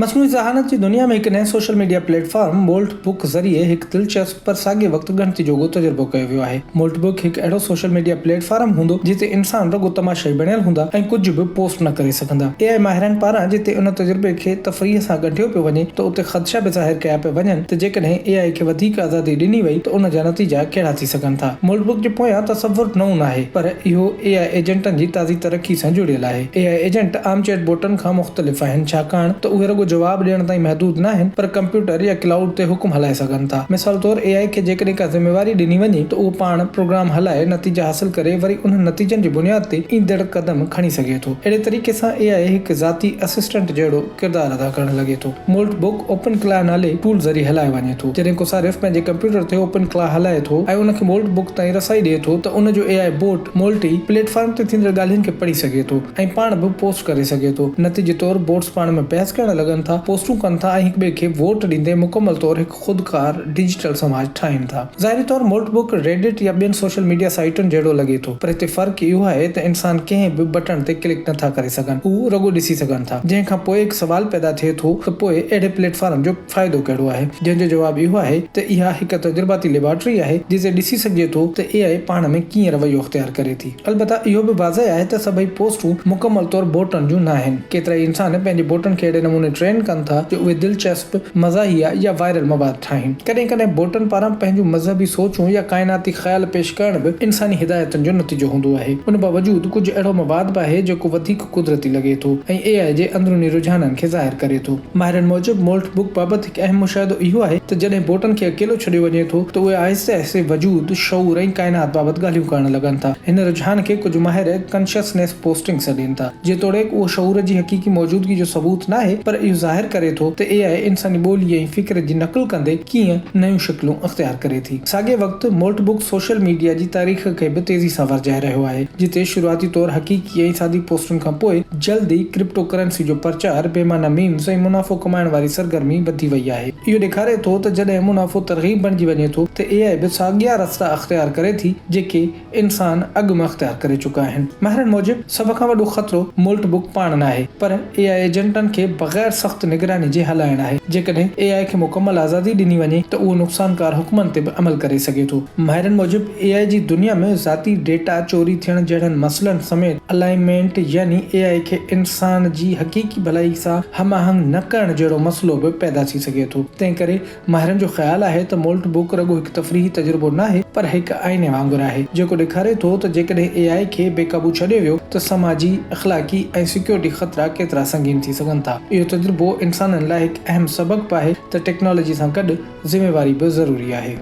मसनूई ज़हानत जी दुनिया में एक नए social media platform moult book ज़रिए एक दिलचस्प पर साॻे वक़्तु ॻणिती जोॻो तजुर्बो कयो वियो आहे। मोल्ट बुक हिकु अहिड़ो सोशल मीडिया प्लेटफॉर्म हूंदो जिते इंसान रुॻो तमाशाई बणियल हूंदा ऐं कुझु बि पोस्ट न करे सघंदा। AI माहिरनि पारां जिते उन तजुर्बे खे तफ़रीह सां ॻंढियो पियो वञे त उते ख़दशा बि ज़ाहिर कया पिया वञनि त जेकॾहिं AI खे वधीक आज़ादी ॾिनी वई त उन जा नतीजा कहिड़ा थी सघनि था। मोल्ट बुक जे पोयां तसवुर नओं नाहे, पर इहो AI एजेंटनि जी ताज़ी तरक़ी सां जुड़ियल आहे। AI एजेंट आम चैट बोटनि खां मुख़्तलिफ़ आहिनि, छाकाणि त उहे रुॻो जवाब ॾियण ताईं महदूद न आहिनि, पर कंप्यूटर या क्लाउड ते हुकुम हलाए सघनि था। मिसाल तौरु AI खे जेकॾहिं का ज़िम्मेवारी ॾिनी वञे त उहो पाण प्रोग्राम हलाए नतीजा हासिल करे वरी उन नतीजनि जी बुनियाद ते ईंदड़ क़दम खणी सघे थो। अहिड़े तरीक़े सां AI हिकु ज़ाती असिस्टेंट जहिड़ो किरदारु अदा करणु लॻे थो। मोल्ट बुक ओपन क्ला नाले टूल ज़रिए हलाए वञे थो। जॾहिं को सारिफ़ पंहिंजे कंप्यूटर ते ओपन क्ला हलाए थो ऐं उनखे मोल्ट बुक ताईं रसाई ॾिए थो त उन जो AI बोट मोल्टी प्लेटफॉर्म ते थींदड़ ॻाल्हियुनि खे पढ़ी सघे थो ऐं पाण बि पोस्ट करे सघे थो। नतीजे तौरु बोट्स पाण में बहस करणु लॻनि था, पोस्टूं कनि था ऐं हिक ॿिए खे वोट ॾींदे मुकमल तौरु हिकु ख़ुदकार डिजिटल समाज ठाहिनि था। ज़ाहिरी तौरु मोल्ट बुक रेडिट या ॿियनि सोशल मीडिया साइटुनि जहिड़ो लॻे थो, पर हिते फ़र्क़ु इहो आहे त इंसान कंहिं बि बटण ते क्लिक नथा करे सघनि, हू रुॻो ॾिसी सघनि था। जंहिं खां पोइ हिकु सवाल पैदा थिए थो त पोइ अहिड़े प्लेटफॉर्म जो फ़ाइदो कहिड़ो आहे, जंहिंजो जवाबु इहो आहे त इहा हिकु तजुर्बाती लेबॉरेटरी आहे जिते ॾिसी सघिजे थो त AI पाण में कीअं रवैयो इख़्तियार करे थी। अलबत्ता इहो बि वाज़ह आहे त सभई पोस्टूं मुकमल तौरु बोटनि जूं न आहिनि। केतिरा ई इंसान पंहिंजे बोटनि खे अहिड़े नमूने ट्रेन कनि था जो उहे दिलचस्प, मज़ाहिया या वायरल मवाद ठाहिनि। कॾहिं कॾहिं बोटनि पारां पंहिंजूं मज़हबी सोचूं या काइनाती ख़्याल पेश करण बि इंसानी हिदायतुनि जो नतीजो हूंदो आहे। उन बावजूदि कुझु अहिड़ो मवाद बि आहे जेको वधीक कुदरती लॻे थो ऐं AI जे अंदरूनी रुझाननि खे ज़ाहिर करे थो। माहिरनि मूजिबि मोल्ट बुक बाबति हिकु अहम मुशाहिदो इहो आहे त जॾहिं बोटनि खे अकेलो छॾियो वञे थो त उहे आहिस्ते आहिस्ते वजूद, शऊर ऐं काइनात बाबति ॻाल्हियूं करणु लॻनि था। हिन रुझान खे कुझु माहिर कॉन्शियसनेस पोस्टिंग सॾीनि था। जेतोणीकि उहो शऊर जी हक़ीक़ी मौजूदगी जो सबूत न आहे, पर इहो ज़ाहिर करे थो त AI इंसानी ॿोली ऐं फ़िक्र जी नक़ल कंदे कीअं नयूं शिकलूं इख़्तियार करे थी। साॻे वक़्तु मोल्ट बुक सोशल मीडिया जी तारीख़ खे बि तेज़ी सां वरजाए रहियो आहे, जिते शुरूआती तौरु हक़ीक़ी ऐं सादी पोस्टुनि खां पोइ जल्द ई क्रिप्टो करेंसी जो प्रचार, बेमाना मीम्स ऐं मुनाफ़ो कमाइण वारी सरगर्मी वधी वई आहे। इहो ॾेखारे थो त जॾहिं मुनाफ़ो तरग़ीब बणिजी वञे थो त AI बि साॻिया रस्ता इख़्तियार करे थी जेके इंसान अॻु में इख़्तियार करे चुका आहिनि। माहिरनि मूजिबि सभ खां वॾो ख़तरो मोल्ट बुक पाण न आहे, पर AI एजेंटनि खे बग़ैर सख़्त निगरानी जे हलाइण आहे। जेकॾहिं AI खे मुकमल आज़ादी ॾिनी वञे त उहो नुक़सानकार हुक्मनि ते बि अमल करे सघे थो। माहिरनि मूजिबि AI जी दुनिया में ज़ाती डेटा चोरी थियण जहिड़नि मसइलनि समेत अलाइनमेंट यानी AI खे इंसान जी हक़ीक़ी भलाई सां हमआहंग न करण जहिड़ो मसइलो बि पैदा थी सघे थो। तंहिं करे माहिरनि जो ख़्यालु आहे त मोल्ट बुक रुॻो हिकु तफ़रीही तजुर्बो न आहे, पर हिकु आईने वांगुरु आहे जेको ॾेखारे थो त जेकॾहिं AI खे बेकाबू छॾियो वियो त समाजी, अख़लाक़ी ऐं सिक्योरिटी ख़तरा केतिरा संगीन थी सघनि था। इहो तजुर्बो इंसाननि लाइ हिकु अहम सबक़ बि आहे त टेक्नोलॉजी सां गॾु ज़िम्मेवारी बि ज़रूरी आहे।